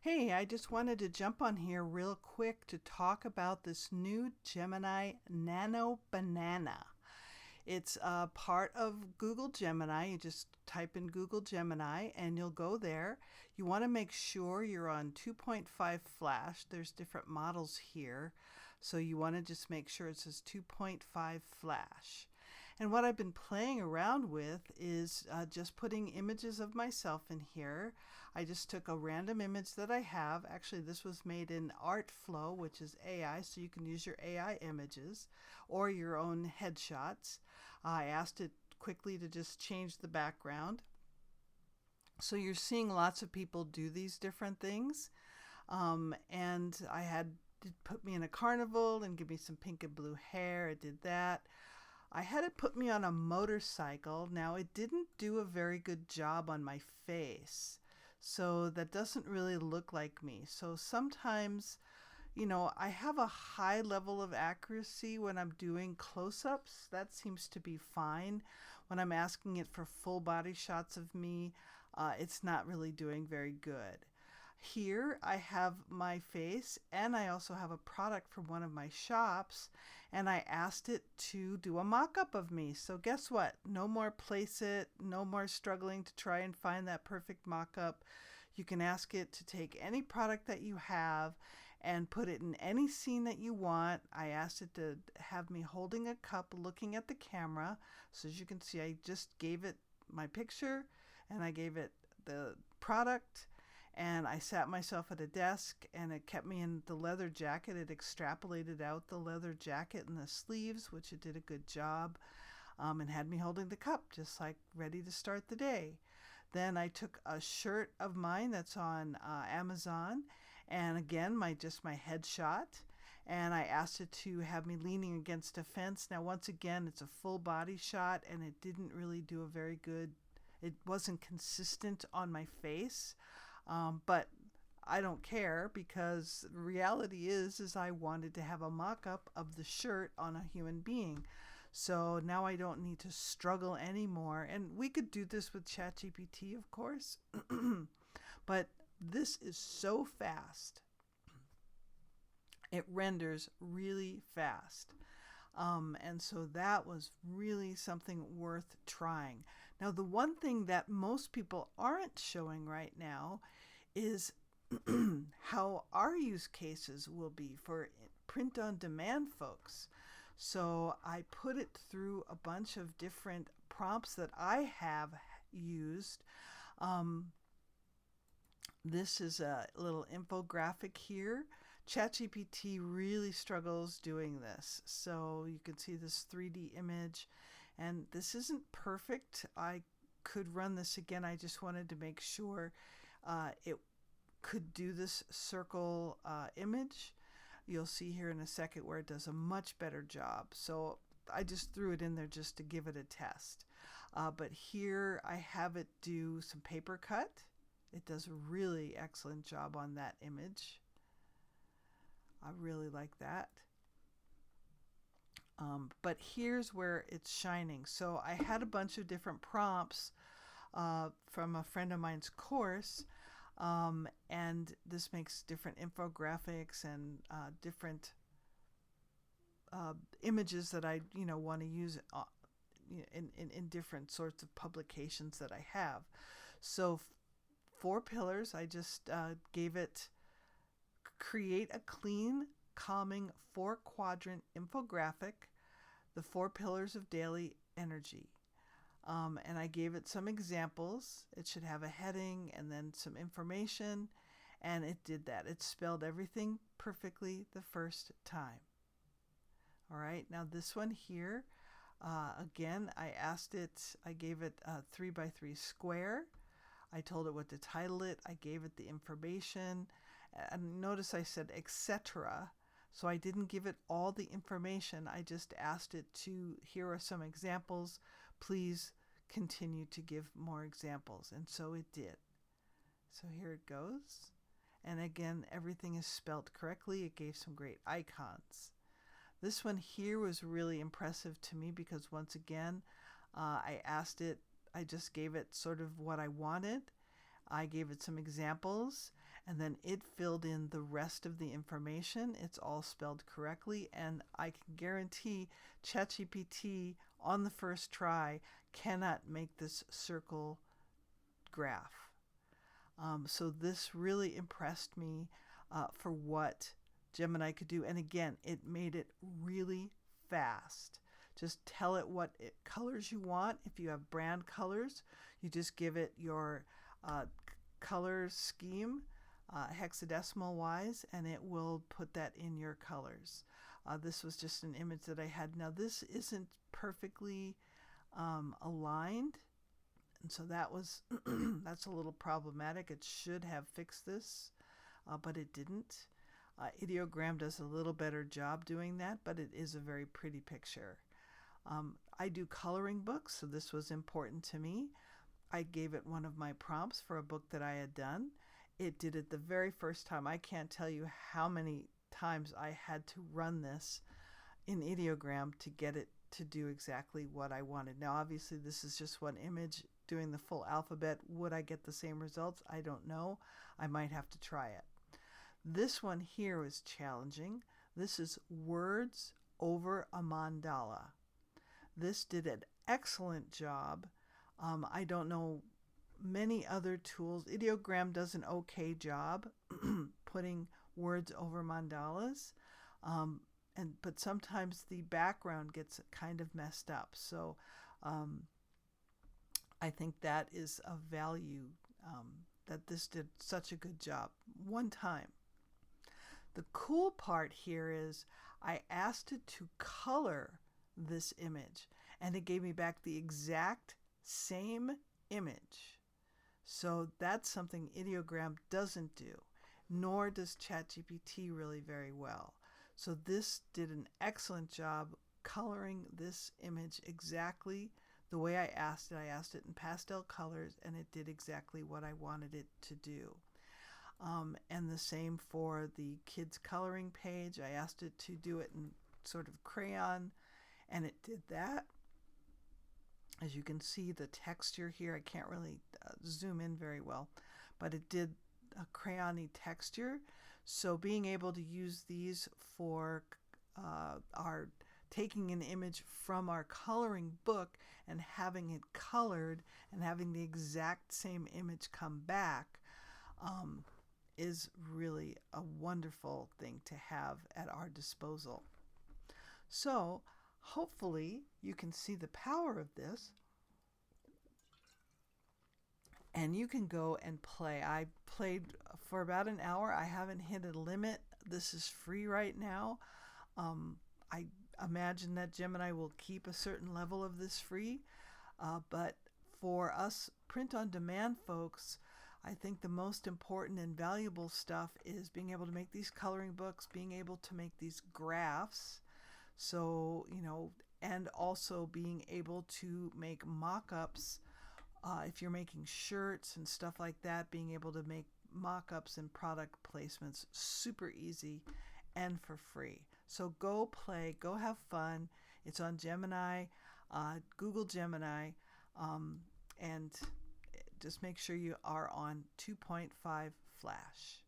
Hey, I just wanted to jump on here real quick to talk about this new Gemini Nano Banana. It's a part of Google Gemini. You just type in Google Gemini and you'll go there. You want to make sure you're on 2.5 flash. There's different models here. So you want to just make sure it says 2.5 flash. And what I've been playing around with is just putting images of myself in here. I just took a random image that I have. Actually, this was made in Artflow, which is AI, so you can use your AI images or your own headshots. I asked it quickly to just change the background. So you're seeing lots of people do these different things. And I had it put me in a carnival and give me some pink and blue hair. It did that. I had it put me on a motorcycle. Now, it didn't do a very good job on my face. So that doesn't really look like me. So sometimes, I have a high level of accuracy when I'm doing close-ups. That seems to be fine. When I'm asking it for full body shots of me, it's not really doing very good. Here I have my face and I also have a product from one of my shops, and I asked it to do a mock-up of me. So guess what? No more place it, no more struggling to try and find that perfect mock-up. You can ask it to take any product that you have and put it in any scene that you want. I asked it to have me holding a cup looking at the camera. So as you can see, I just gave it my picture and I gave it the product, and I sat myself at a desk and it kept me in the leather jacket. It extrapolated out the leather jacket and the sleeves, which it did a good job, and had me holding the cup, just like ready to start the day. Then I took a shirt of mine that's on Amazon, and again, my headshot, and I asked it to have me leaning against a fence. Now, once again, it's a full body shot, and it didn't really do a very good. It wasn't consistent on my face, but I don't care, because the reality is I wanted to have a mock-up of the shirt on a human being. So now I don't need to struggle anymore. And we could do this with ChatGPT, of course, but this is so fast. It renders really fast. And so that was really something worth trying. Now, the one thing that most people aren't showing right now is how our use cases will be for print on demand folks. So I put it through a bunch of different prompts that I have used. This is a little infographic here. ChatGPT really struggles doing this. So you can see this 3D image, and this isn't perfect. I could run this again. I just wanted to make sure it could do this circle image. You'll see here in a second where it does a much better job. So I just threw it in there just to give it a test. But here I have it do some paper cut. It does a really excellent job on that image. I really like that. But here's where it's shining. So I had a bunch of different prompts from a friend of mine's course, and this makes different infographics and different images that I want to use in different sorts of publications that I have. So 4 pillars, I just gave it create a clean, calming 4-quadrant infographic, the 4 pillars of daily energy. And I gave it some examples. It should have a heading and then some information, and it did that. It spelled everything perfectly the first time. All right, now this one here, again, I gave it a 3x3 square. I told it what to title it. I gave it the information. And notice I said etc. So I didn't give it all the information. I just asked it to, here are some examples. Please continue to give more examples. And so it did. So here it goes. And again, everything is spelled correctly. It gave some great icons. This one here was really impressive to me because once again, I just gave it sort of what I wanted. I gave it some examples, and then it filled in the rest of the information. It's all spelled correctly, and I can guarantee ChatGPT on the first try cannot make this circle graph. So this really impressed me for what Gemini could do. And again, it made it really fast. Just tell it what colors you want. If you have brand colors, you just give it your color scheme, hexadecimal wise, and it will put that in your colors. This was just an image that I had. Now this isn't perfectly aligned, and so that was that's a little problematic. It should have fixed this, but it didn't. Ideogram does a little better job doing that, but it is a very pretty picture. I do coloring books, so this was important to me. I gave it one of my prompts for a book that I had done. It did it the very first time. I can't tell you how many times I had to run this in ideogram to get it to do exactly what I wanted. Now, obviously, this is just one image doing the full alphabet. Would I get the same results? I don't know. I might have to try it. This one here is challenging. This is words over a mandala. This did an excellent job. I don't know many other tools. Ideogram does an okay job putting words over mandalas, but sometimes the background gets kind of messed up. So I think that is a value that this did such a good job one time. The cool part here is I asked it to color this image, and it gave me back the exact same image. So that's something ideogram doesn't do, nor does ChatGPT really very well. So this did an excellent job coloring this image exactly the way I asked it. I asked it in pastel colors, and it did exactly what I wanted it to do. And the same for the kids coloring page. I asked it to do it in sort of crayon, and it did that. As you can see, the texture here, I can't really zoom in very well, but it did a crayon-y texture. So being able to use these for our taking an image from our coloring book and having it colored and having the exact same image come back is really a wonderful thing to have at our disposal. So hopefully you can see the power of this, and you can go and play. I played for about an hour. I haven't hit a limit. This is free right now. I imagine that Gemini will keep a certain level of this free, but for us print-on-demand folks, I think the most important and valuable stuff is being able to make these coloring books, being able to make these graphs, so, and also being able to make mock-ups. If you're making shirts and stuff like that, being able to make mock-ups and product placements super easy and for free. So go play, go have fun. It's on Gemini, Google Gemini, and just make sure you are on 2.5 Flash.